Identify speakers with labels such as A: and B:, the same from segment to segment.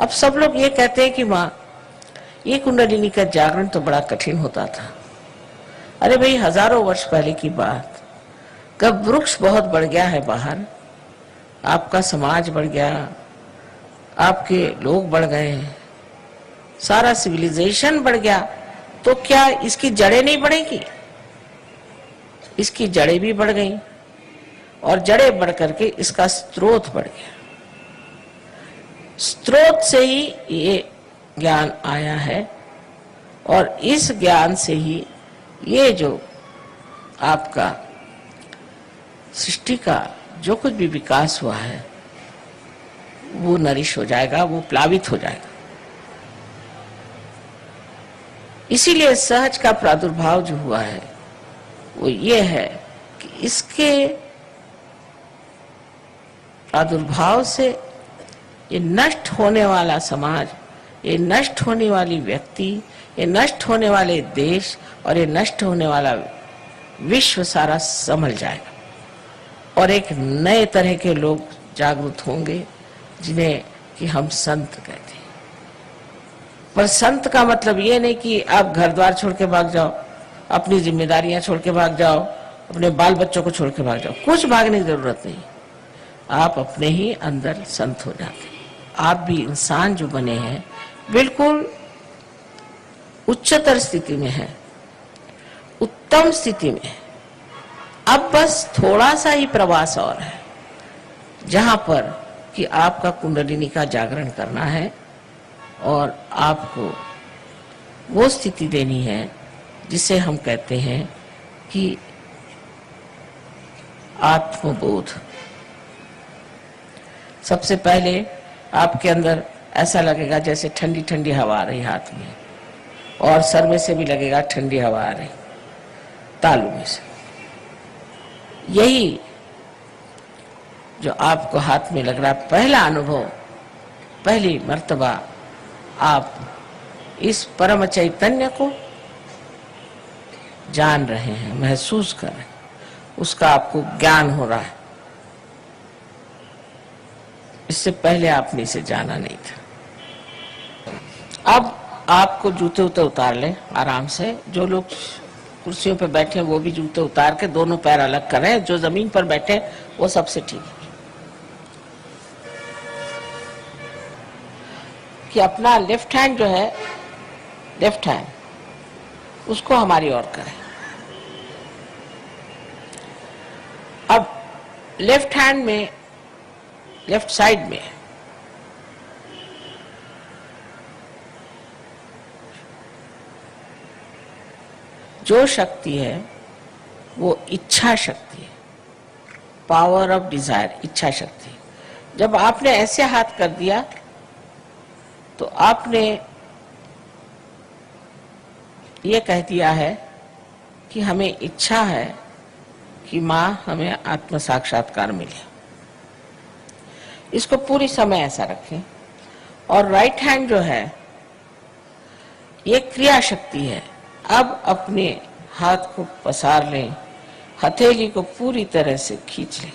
A: अब सब लोग ये कहते हैं कि माँ, ये कुंडलिनी का जागरण तो बड़ा कठिन होता था। अरे भाई, हजारों वर्ष पहले की बात, कब वृक्ष बहुत बढ़ गया है बाहर, आपका समाज बढ़ गया, आपके लोग बढ़ गए, सारा सिविलाइजेशन बढ़ गया, तो क्या इसकी जड़ें नहीं बढ़ेगी? इसकी जड़ें भी बढ़ गई और जड़ें बढ़ करके इसका स्रोत बढ़ गया। स्रोत से ही ये ज्ञान आया है और इस ज्ञान से ही ये जो आपका सृष्टि का जो कुछ भी विकास हुआ है वो नरिश हो जाएगा, वो प्लावित हो जाएगा। इसीलिए सहज का प्रादुर्भाव जो हुआ है वो ये है कि इसके प्रादुर्भाव से ये नष्ट होने वाला समाज, ये नष्ट होने वाली व्यक्ति, ये नष्ट होने वाले देश और ये नष्ट होने वाला विश्व सारा संभल जाएगा और एक नए तरह के लोग जागरूक होंगे जिन्हें कि हम संत कहते हैं। पर संत का मतलब ये नहीं कि आप घर द्वार छोड़ के भाग जाओ, अपनी जिम्मेदारियां छोड़ के भाग जाओ, अपने बाल बच्चों को छोड़ के भाग जाओ। कुछ भागने की जरूरत नहीं, आप अपने ही अंदर संत हो जाते हैं। आप भी इंसान जो बने हैं बिल्कुल उच्चतर स्थिति में है, उत्तम स्थिति में है। अब बस थोड़ा सा ही प्रवास और है जहां पर कि आपका कुंडलिनी का जागरण करना है और आपको वो स्थिति देनी है जिसे हम कहते हैं कि आत्मबोध। सबसे पहले आपके अंदर ऐसा लगेगा जैसे ठंडी ठंडी हवा आ रही हाथ में, और सर में से भी लगेगा ठंडी हवा आ रही, तालू में से। यही जो आपको हाथ में लग रहा है, पहला अनुभव, पहली मर्तबा आप इस परम चैतन्य को जान रहे हैं, महसूस कर रहे हैं, उसका आपको ज्ञान हो रहा है। इससे पहले आपने इसे जाना नहीं था। अब आपको जूते उते उतार ले आराम से। जो लोग कुर्सियों पे बैठे हैं वो भी जूते उतार के दोनों पैर अलग करें। जो जमीन पर बैठे वो सबसे ठीक है कि अपना लेफ्ट हैंड जो है, लेफ्ट हैंड, उसको हमारी ओर करें। अब लेफ्ट हैंड में, लेफ्ट साइड में जो शक्ति है वो इच्छा शक्ति है, पावर ऑफ डिजायर, इच्छा शक्ति। जब आपने ऐसे हाथ कर दिया तो आपने ये कह दिया है कि हमें इच्छा है कि माँ हमें आत्म साक्षात्कार मिले। इसको पूरी समय ऐसा रखें। और राइट हैंड जो है ये क्रिया शक्ति है। अब अपने हाथ को पसार लें, हथेली को पूरी तरह से खींच लें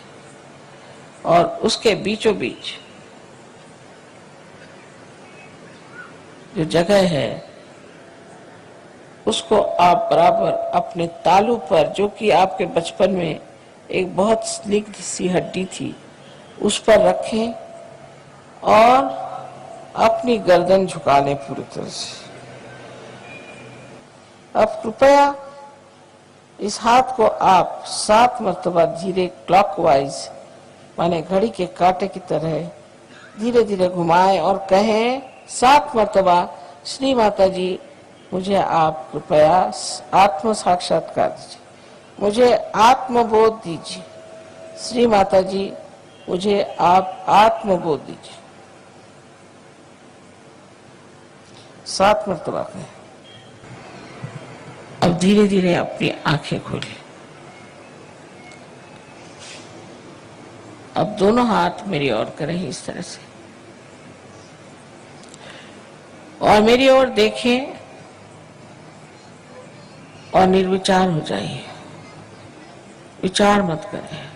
A: और उसके बीचों बीच जो जगह है उसको आप बराबर अपने तालू पर, जो कि आपके बचपन में एक बहुत स्निग्ध सी हड्डी थी, उस पर रखें और अपनी गर्दन झुका लें पूरी तरह से। अब कृपया इस हाथ को आप 7 मर्तबा धीरे क्लॉकवाइज, माने घड़ी के कांटे की तरह धीरे धीरे घुमाएं और कहें 7 मर्तबा, श्री माता जी मुझे आप कृपया आत्म साक्षात्कार दीजिए, मुझे आत्मबोध दीजिए, श्री माता जी मुझे आप आत्मबोध दीजिए। 7 मर्तबा कहें। अब धीरे धीरे अपनी आंखें खोलें। अब दोनों हाथ मेरी ओर करें इस तरह से और मेरी ओर देखें और निर्विचार हो जाइए, विचार मत करें।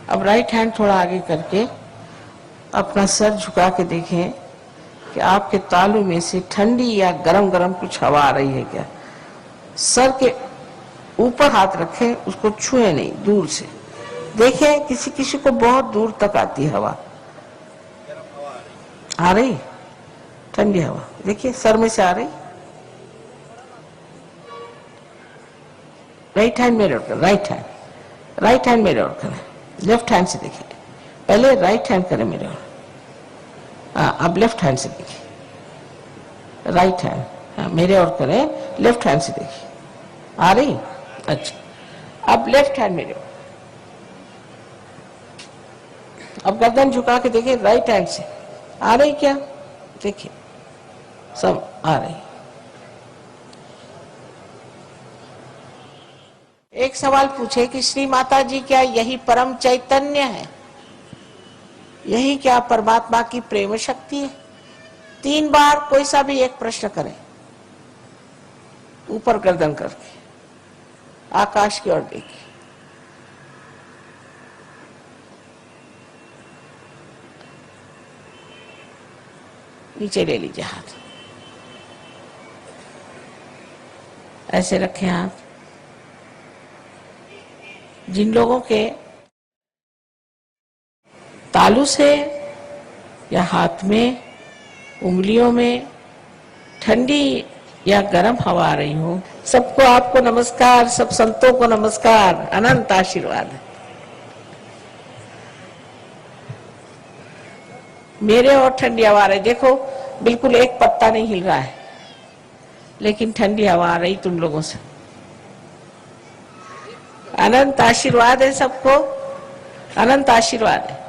A: अब राइट हैंड थोड़ा आगे करके अपना सर झुका के देखें कि आपके तालू में से ठंडी या गरम गरम कुछ हवा आ रही है क्या। सर के ऊपर हाथ रखें, उसको छुए नहीं, दूर से देखें। किसी किसी को बहुत दूर तक आती है हवा, आ रही ठंडी हवा, देखिए सर में से आ रही। राइट हैंड मेरे ओर करें, राइट हैंड मेरे ओर करें, लेफ्ट हैंड से देखिए। पहले राइट हैंड करें मेरे ओर, अब लेफ्ट हैंड से देखिए। राइट हैंड मेरे ओर करें, लेफ्ट हैंड से देखिए, आ रही। अच्छा, अब लेफ्ट हैंड मेरे ओर, अब गर्दन झुका के देखिए, राइट हैंड से आ रही क्या, देखिए सब आ रही। एक सवाल पूछे कि श्री माता जी क्या यही परम चैतन्य है, यही क्या परमात्मा की प्रेम शक्ति है। 3 बार कोई सा भी एक प्रश्न करें, ऊपर गर्दन करके आकाश की ओर देखिए। नीचे ले लीजिए हाथ, ऐसे रखें हाथ। जिन लोगों के तालू से या हाथ में, उंगलियों में ठंडी या गर्म हवा आ रही हो, सबको आपको नमस्कार, सब संतों को नमस्कार, अनंत आशीर्वाद है। मेरे और ठंडी हवा आ रही, देखो बिल्कुल एक पत्ता नहीं हिल रहा है, लेकिन ठंडी हवा आ रही तुम लोगों से। अनंत आशीर्वाद है सबको, अनंत आशीर्वाद है।